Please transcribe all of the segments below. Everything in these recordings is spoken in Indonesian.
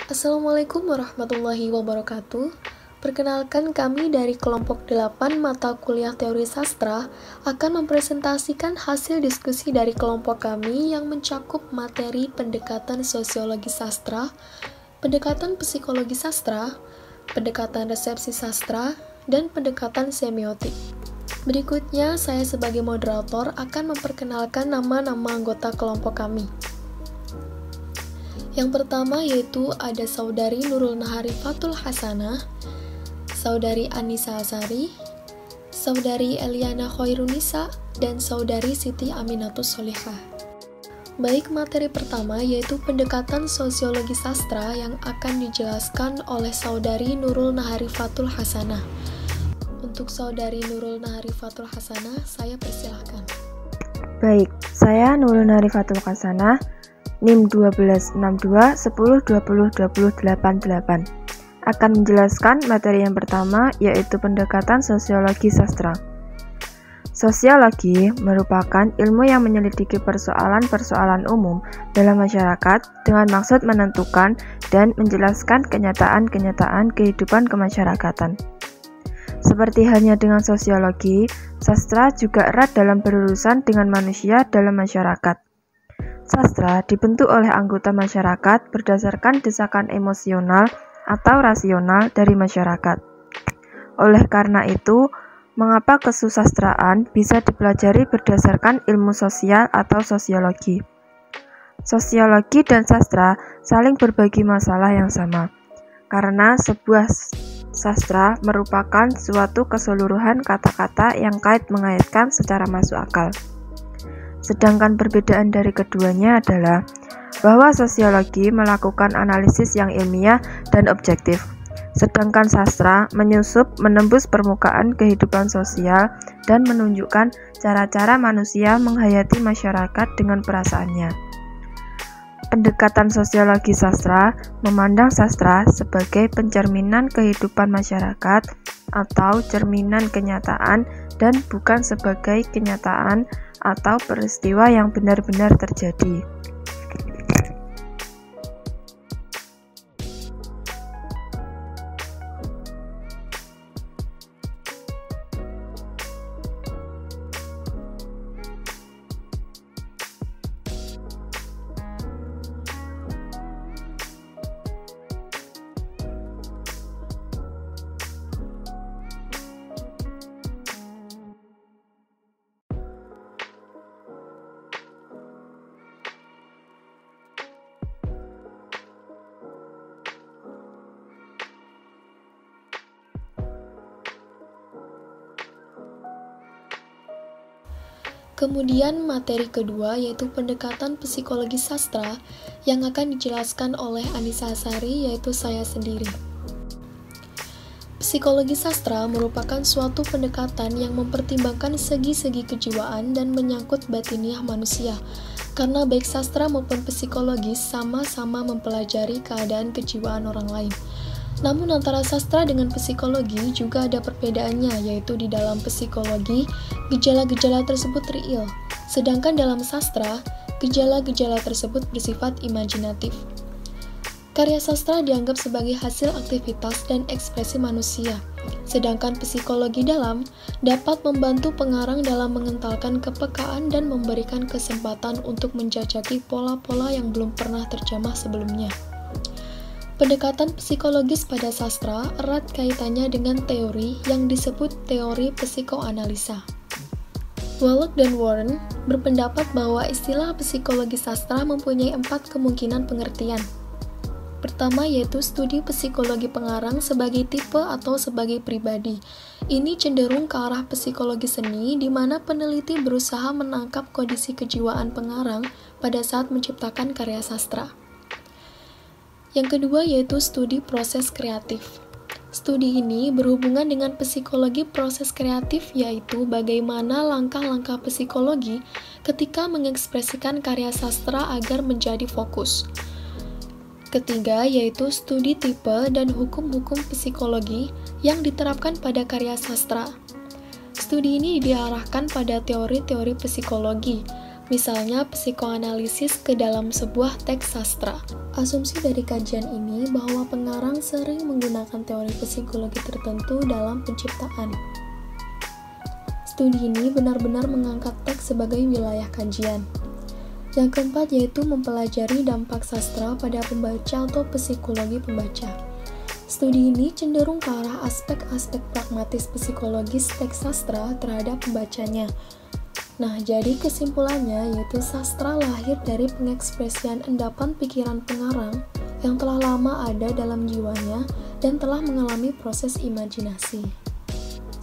Assalamualaikum warahmatullahi wabarakatuh. Perkenalkan, kami dari kelompok 8 mata kuliah teori sastra akan mempresentasikan hasil diskusi dari kelompok kami yang mencakup materi pendekatan sosiologi sastra, pendekatan psikologi sastra, pendekatan resepsi sastra, dan pendekatan semiotik. Berikutnya, saya sebagai moderator akan memperkenalkan nama-nama anggota kelompok kami. Yang pertama yaitu ada Saudari Nurul Naharifatul Hasanah, Saudari Anissa Asari, Saudari Eliana Khairunisa, dan Saudari Siti Aminatus Solihah. Baik, materi pertama yaitu pendekatan sosiologi sastra yang akan dijelaskan oleh Saudari Nurul Naharifatul Hasanah. Untuk Saudari Nurul Naharifatul Hasanah, saya persilahkan. Baik, saya Nurul Naharifatul Hasanah, NIM 126210202088, akan menjelaskan materi yang pertama yaitu pendekatan sosiologi sastra. Sosiologi merupakan ilmu yang menyelidiki persoalan-persoalan umum dalam masyarakat dengan maksud menentukan dan menjelaskan kenyataan-kenyataan kehidupan kemasyarakatan. Seperti halnya dengan sosiologi, sastra juga erat dalam berurusan dengan manusia dalam masyarakat. Sastra dibentuk oleh anggota masyarakat berdasarkan desakan emosional atau rasional dari masyarakat. Oleh karena itu, mengapa kesusastraan bisa dipelajari berdasarkan ilmu sosial atau sosiologi? Sosiologi dan sastra saling berbagi masalah yang sama, karena sebuah sastra merupakan suatu keseluruhan kata-kata yang kait-mengaitkan secara masuk akal. Sedangkan perbedaan dari keduanya adalah bahwa sosiologi melakukan analisis yang ilmiah dan objektif, sedangkan sastra menyusup, menembus permukaan kehidupan sosial dan menunjukkan cara-cara manusia menghayati masyarakat dengan perasaannya. Pendekatan sosiologi sastra memandang sastra sebagai pencerminan kehidupan masyarakat atau cerminan kenyataan dan bukan sebagai kenyataan atau peristiwa yang benar-benar terjadi. Kemudian materi kedua yaitu pendekatan psikologi sastra yang akan dijelaskan oleh Anissa Asari, yaitu saya sendiri. Psikologi sastra merupakan suatu pendekatan yang mempertimbangkan segi-segi kejiwaan dan menyangkut batiniah manusia, karena baik sastra maupun psikologi sama-sama mempelajari keadaan kejiwaan orang lain. Namun antara sastra dengan psikologi juga ada perbedaannya, yaitu di dalam psikologi, gejala-gejala tersebut real, sedangkan dalam sastra, gejala-gejala tersebut bersifat imajinatif. Karya sastra dianggap sebagai hasil aktivitas dan ekspresi manusia, sedangkan psikologi dalam dapat membantu pengarang dalam mengentalkan kepekaan dan memberikan kesempatan untuk menjajaki pola-pola yang belum pernah terjamah sebelumnya. Pendekatan psikologis pada sastra erat kaitannya dengan teori yang disebut teori psikoanalisa. Wallach dan Warren berpendapat bahwa istilah psikologi sastra mempunyai 4 kemungkinan pengertian. Pertama yaitu studi psikologi pengarang sebagai tipe atau sebagai pribadi. Ini cenderung ke arah psikologi seni, di mana peneliti berusaha menangkap kondisi kejiwaan pengarang pada saat menciptakan karya sastra. Yang kedua yaitu studi proses kreatif. Studi ini berhubungan dengan psikologi proses kreatif, yaitu bagaimana langkah-langkah psikologi ketika mengekspresikan karya sastra agar menjadi fokus. Ketiga yaitu studi tipe dan hukum-hukum psikologi yang diterapkan pada karya sastra. Studi ini diarahkan pada teori-teori psikologi, misalnya psikoanalisis ke dalam sebuah teks sastra. Asumsi dari kajian ini bahwa pengarang sering menggunakan teori psikologi tertentu dalam penciptaan. Studi ini benar-benar mengangkat teks sebagai wilayah kajian. Yang keempat yaitu mempelajari dampak sastra pada pembaca atau psikologi pembaca. Studi ini cenderung ke arah aspek-aspek pragmatis psikologis teks sastra terhadap pembacanya. Nah, jadi kesimpulannya yaitu sastra lahir dari pengekspresian endapan pikiran pengarang yang telah lama ada dalam jiwanya dan telah mengalami proses imajinasi.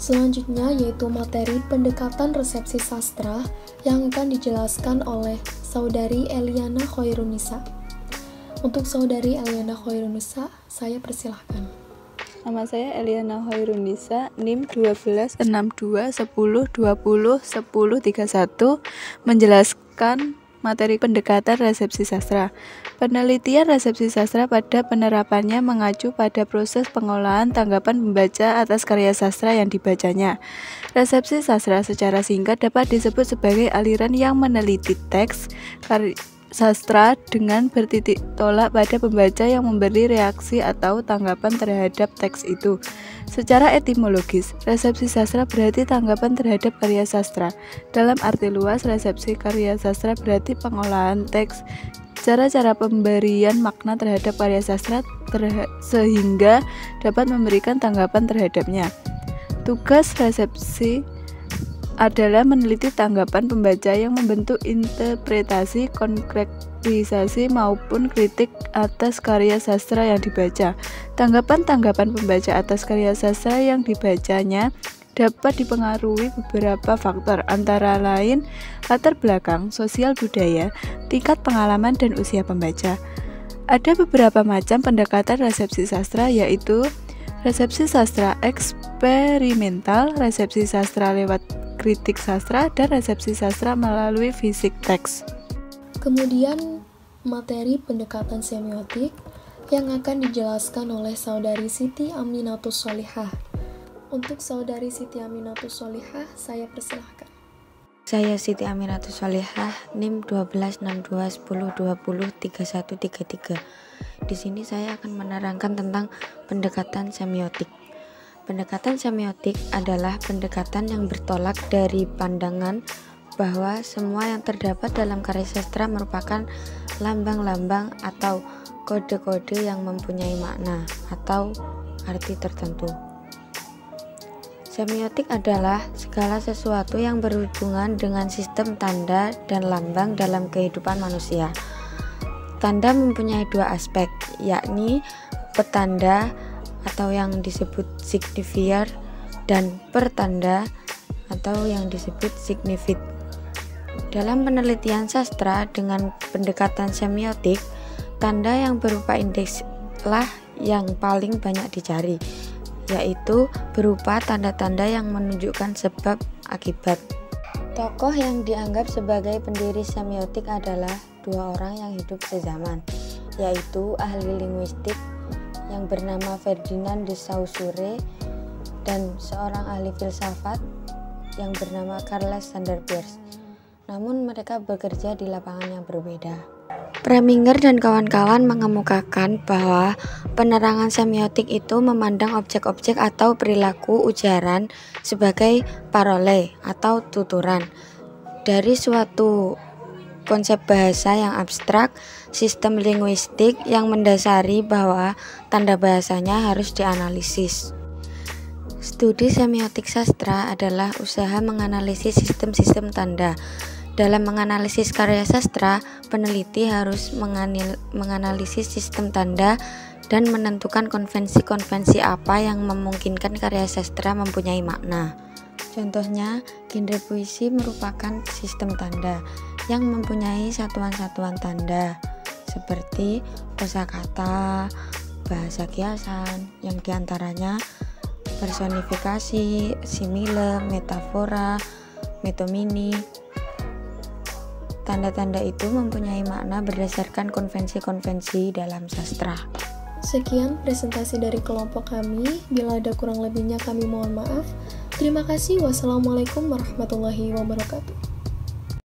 Selanjutnya yaitu materi pendekatan resepsi sastra yang akan dijelaskan oleh Saudari Eliana Khairunisa. Untuk Saudari Eliana Khairunisa, saya persilahkan. Nama saya Eliana Khairunisa, NIM 126210201031, menjelaskan materi pendekatan resepsi sastra. Penelitian resepsi sastra pada penerapannya mengacu pada proses pengolahan tanggapan pembaca atas karya sastra yang dibacanya. Resepsi sastra secara singkat dapat disebut sebagai aliran yang meneliti teks sastra dengan bertitik tolak pada pembaca yang memberi reaksi atau tanggapan terhadap teks itu. Secara etimologis, resepsi sastra berarti tanggapan terhadap karya sastra. Dalam arti luas, resepsi karya sastra berarti pengolahan teks, cara-cara pemberian makna terhadap karya sastra sehingga dapat memberikan tanggapan terhadapnya. Tugas resepsi adalah meneliti tanggapan pembaca yang membentuk interpretasi, konkretisasi maupun kritik atas karya sastra yang dibaca. Tanggapan-tanggapan pembaca atas karya sastra yang dibacanya dapat dipengaruhi beberapa faktor, antara lain latar belakang, sosial budaya, tingkat pengalaman, dan usia pembaca. Ada beberapa macam pendekatan resepsi sastra, yaitu resepsi sastra eksperimental, resepsi sastra lewat kritik sastra, dan resepsi sastra melalui fisik teks. Kemudian materi pendekatan semiotik yang akan dijelaskan oleh Saudari Siti Aminatus Sholihah. Untuk Saudari Siti Aminatus Sholihah, saya persilahkan. Saya Siti Aminatus Sholihah, NIM 126210203133. Di sini saya akan menerangkan tentang pendekatan semiotik. Pendekatan semiotik adalah pendekatan yang bertolak dari pandangan bahwa semua yang terdapat dalam karya sastra merupakan lambang-lambang atau kode-kode yang mempunyai makna atau arti tertentu. Semiotik adalah segala sesuatu yang berhubungan dengan sistem tanda dan lambang dalam kehidupan manusia. Tanda mempunyai dua aspek, yakni petanda atau yang disebut signifier dan pertanda atau yang disebut signifit. Dalam penelitian sastra dengan pendekatan semiotik, tanda yang berupa indeks lah yang paling banyak dicari, yaitu berupa tanda-tanda yang menunjukkan sebab akibat. Tokoh yang dianggap sebagai pendiri semiotik adalah dua orang yang hidup sezaman, yaitu ahli linguistik yang bernama Ferdinand de Saussure dan seorang ahli filsafat yang bernama Alexander Bierce. Namun mereka bekerja di lapangan yang berbeda. Preminger dan kawan-kawan mengemukakan bahwa penerangan semiotik itu memandang objek-objek atau perilaku ujaran sebagai parole atau tuturan dari suatu konsep bahasa yang abstrak, sistem linguistik yang mendasari bahwa tanda bahasanya harus dianalisis. Studi semiotik sastra adalah usaha menganalisis sistem-sistem tanda. Dalam menganalisis karya sastra, peneliti harus menganalisis sistem tanda dan menentukan konvensi-konvensi apa yang memungkinkan karya sastra mempunyai makna. Contohnya, genre puisi merupakan sistem tanda yang mempunyai satuan-satuan tanda seperti kosakata, bahasa kiasan, yang diantaranya personifikasi, simile, metafora, metonimi. Tanda-tanda itu mempunyai makna berdasarkan konvensi-konvensi dalam sastra. Sekian presentasi dari kelompok kami. Bila ada kurang lebihnya kami mohon maaf. Terima kasih. Wassalamualaikum warahmatullahi wabarakatuh.